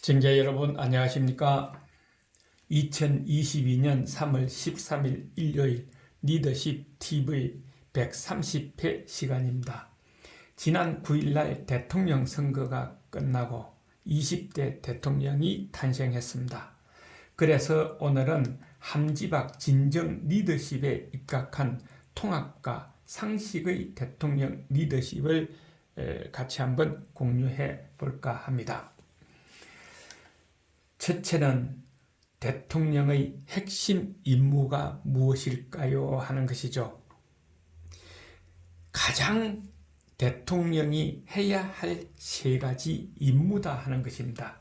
시청자 여러분 안녕하십니까? 2022년 3월 13일 일요일 리더십 TV 130회 시간입니다. 지난 9일날 대통령 선거가 끝나고 20대 대통령이 탄생했습니다. 그래서 오늘은 함지박 진정 리더십에 입각한 통합과 상식의 대통령 리더십을 같이 한번 공유해 볼까 합니다. 첫째는 대통령의 핵심 임무가 무엇일까요? 하는 것이죠. 가장 대통령이 해야 할 세 가지 임무다 하는 것입니다.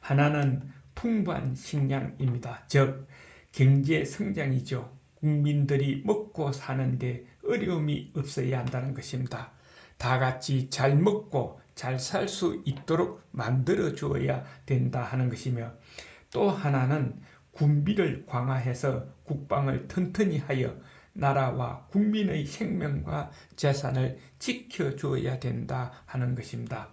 하나는 풍부한 식량입니다. 즉 경제 성장이죠. 국민들이 먹고 사는데 어려움이 없어야 한다는 것입니다. 다 같이 잘 먹고 잘 살 수 있도록 만들어 주어야 된다 하는 것이며, 또 하나는 군비를 강화해서 국방을 튼튼히 하여 나라와 국민의 생명과 재산을 지켜주어야 된다 하는 것입니다.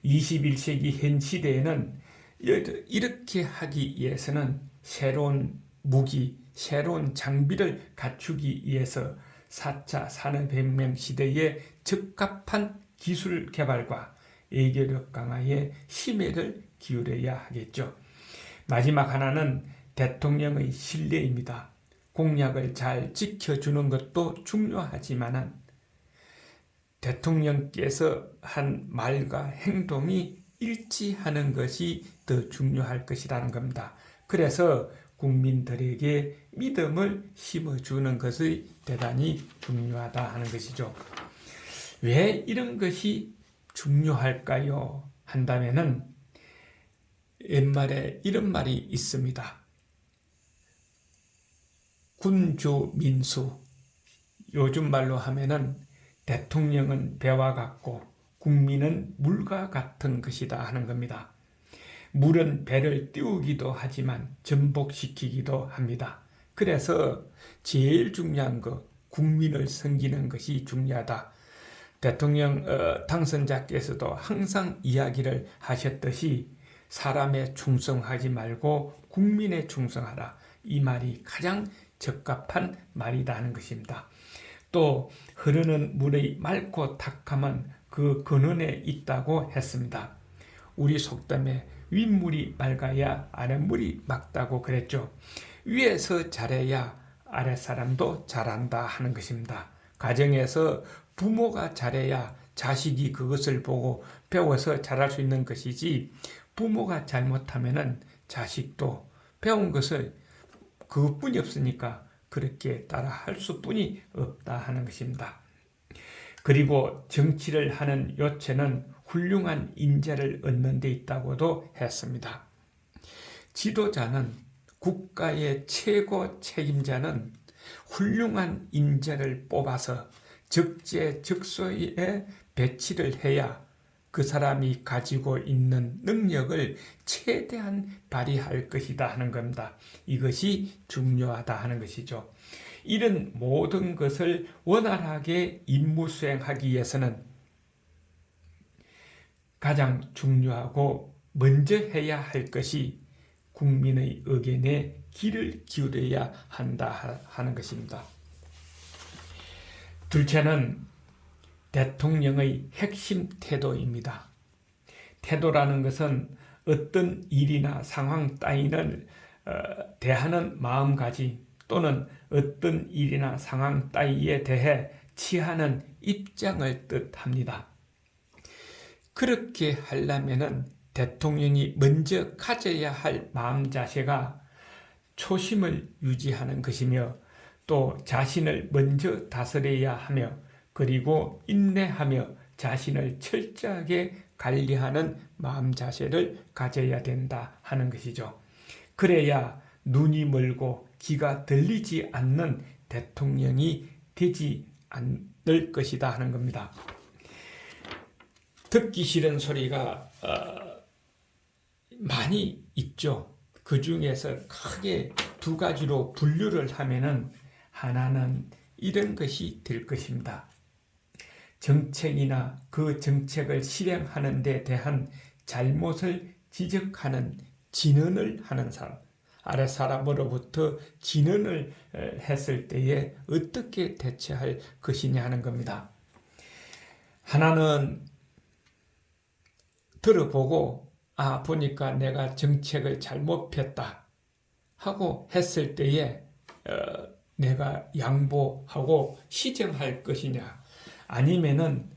21세기 현 시대에는 이렇게 하기 위해서는 새로운 무기, 새로운 장비를 갖추기 위해서 4차 산업혁명 시대에 적합한 기술 개발과 외교력 강화에 심혈을 기울여야 하겠죠. 마지막 하나는 대통령의 신뢰입니다. 공약을 잘 지켜주는 것도 중요하지만 대통령께서 한 말과 행동이 일치하는 것이 더 중요할 것이라는 겁니다. 그래서 국민들에게 믿음을 심어주는 것이 대단히 중요하다 하는 것이죠. 왜 이런 것이 중요할까요? 한다면은 옛말에 이런 말이 있습니다. 군주민수. 요즘 말로 하면은 대통령은 배와 같고 국민은 물과 같은 것이다 하는 겁니다. 물은 배를 띄우기도 하지만 전복시키기도 합니다. 그래서 제일 중요한 거 국민을 섬기는 것이 중요하다. 대통령 당선자께서도 항상 이야기를 하셨듯이 사람에 충성하지 말고 국민에 충성하라. 이 말이 가장 적합한 말이다 하는 것입니다. 또 흐르는 물의 맑고 탁함은 그 근원에 있다고 했습니다. 우리 속담에 윗물이 맑아야 아랫물이 맑다고 그랬죠. 위에서 잘해야 아랫사람도 잘한다 하는 것입니다. 가정에서 부모가 잘해야 자식이 그것을 보고 배워서 잘할 수 있는 것이지, 부모가 잘못하면은 자식도 배운 것을 그것뿐이 없으니까 그렇게 따라 할 수뿐이 없다 하는 것입니다. 그리고 정치를 하는 요체는 훌륭한 인재를 얻는 데 있다고도 했습니다. 지도자는, 국가의 최고 책임자는 훌륭한 인재를 뽑아서 적재적소에 배치를 해야 그 사람이 가지고 있는 능력을 최대한 발휘할 것이다 하는 겁니다. 이것이 중요하다 하는 것이죠. 이런 모든 것을 원활하게 임무 수행하기 위해서는 가장 중요하고 먼저 해야 할 것이 국민의 의견에 귀를 기울여야 한다 하는 것입니다. 둘째는 대통령의 핵심 태도입니다. 태도라는 것은 어떤 일이나 상황 따위를 대하는 마음가짐, 또는 어떤 일이나 상황 따위에 대해 취하는 입장을 뜻합니다. 그렇게 하려면은 대통령이 먼저 가져야 할 마음 자세가 초심을 유지하는 것이며, 또 자신을 먼저 다스려야 하며, 그리고 인내하며 자신을 철저하게 관리하는 마음 자세를 가져야 된다 하는 것이죠. 그래야 눈이 멀고 귀가 들리지 않는 대통령이 되지 않을 것이다 하는 겁니다. 듣기 싫은 소리가 많이 있죠. 그 중에서 크게 두 가지로 분류를 하면은, 하나는 이런 것이 될 것입니다. 정책이나 그 정책을 실행하는 데 대한 잘못을 지적하는 진언을 하는 사람, 아래 사람으로부터 진언을 했을 때에 어떻게 대처할 것이냐 하는 겁니다. 하나는 들어보고 보니까 내가 정책을 잘못 폈다 하고 했을 때에 내가 양보하고 시정할 것이냐, 아니면은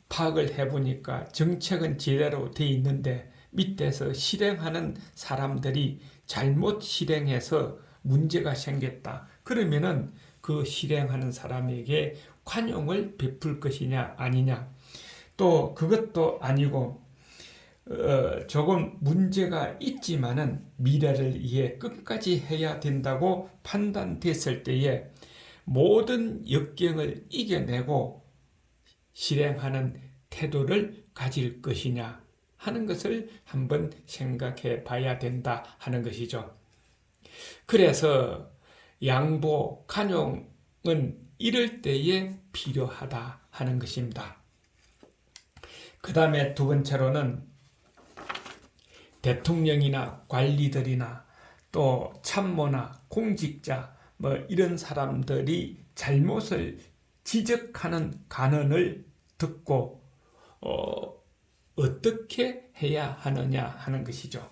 파악을 해보니까 정책은 제대로 돼 있는데 밑에서 실행하는 사람들이 잘못 실행해서 문제가 생겼다. 그러면은 그 실행하는 사람에게 관용을 베풀 것이냐 아니냐. 또 그것도 아니고 조금 문제가 있지만은 미래를 위해 끝까지 해야 된다고 판단됐을 때에 모든 역경을 이겨내고 실행하는 태도를 가질 것이냐 하는 것을 한번 생각해 봐야 된다 하는 것이죠. 그래서 양보, 관용은 이럴 때에 필요하다 하는 것입니다. 그 다음에 두 번째로는 대통령이나 관리들이나 또 참모나 공직자 이런 사람들이 잘못을 지적하는 간언을 듣고 어떻게 해야 하느냐 하는 것이죠.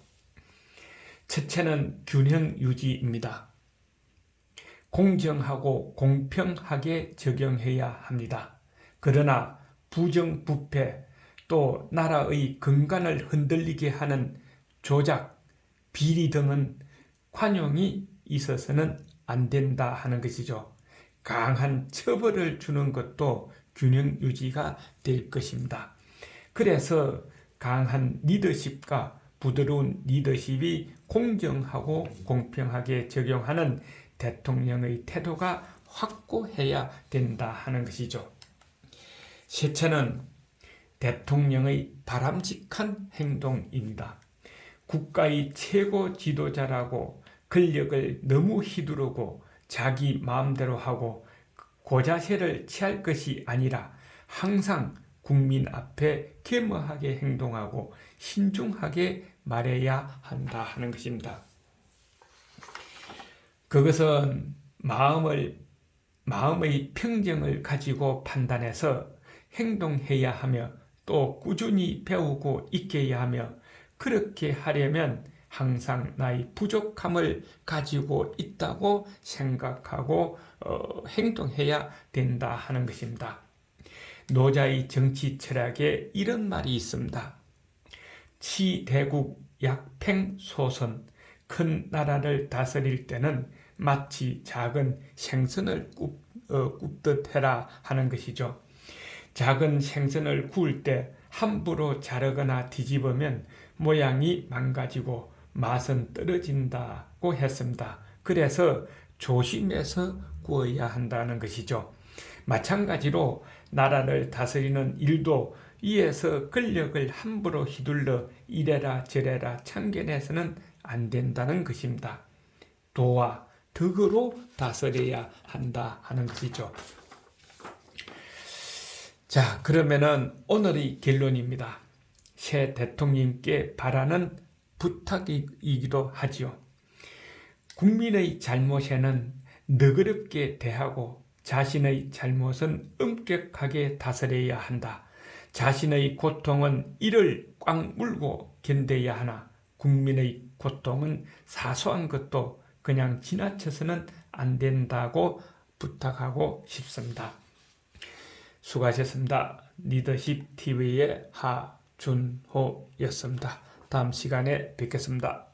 첫째는 균형 유지입니다. 공정하고 공평하게 적용해야 합니다. 그러나 부정부패 또 나라의 근간을 흔들리게 하는 조작, 비리 등은 관용이 있어서는 안 된다 하는 것이죠. 강한 처벌을 주는 것도 균형 유지가 될 것입니다. 그래서 강한 리더십과 부드러운 리더십이 공정하고 공평하게 적용하는 대통령의 태도가 확고해야 된다 하는 것이죠. 셋째는 대통령의 바람직한 행동입니다. 국가의 최고 지도자라고 권력을 너무 휘두르고 자기 마음대로 하고 고자세를 취할 것이 아니라 항상 국민 앞에 겸허하게 행동하고 신중하게 말해야 한다 하는 것입니다. 그것은 마음의 평정을 가지고 판단해서 행동해야 하며 또 꾸준히 배우고 익혀야 하며, 그렇게 하려면 항상 나의 부족함을 가지고 있다고 생각하고 행동해야 된다 하는 것입니다. 노자의 정치 철학에 이런 말이 있습니다. 치대국 약팽소선. 큰 나라를 다스릴 때는 마치 작은 생선을 굽듯 해라 하는 것이죠. 작은 생선을 구울 때 함부로 자르거나 뒤집으면 모양이 망가지고 맛은 떨어진다고 했습니다. 그래서 조심해서 구워야 한다는 것이죠. 마찬가지로 나라를 다스리는 일도 위에서 권력을 함부로 휘둘러 이래라 저래라 참견해서는 안 된다는 것입니다. 도와 덕으로 다스려야 한다 하는 것이죠. 자, 그러면은 오늘의 결론입니다. 새 대통령께 바라는 부탁이기도 하지요. 국민의 잘못에는 너그럽게 대하고 자신의 잘못은 엄격하게 다스려야 한다. 자신의 고통은 이를 꽉 물고 견뎌야 하나 국민의 고통은 사소한 것도 그냥 지나쳐서는 안 된다고 부탁하고 싶습니다. 수고하셨습니다. 리더십 TV의 하준호였습니다. 다음 시간에 뵙겠습니다.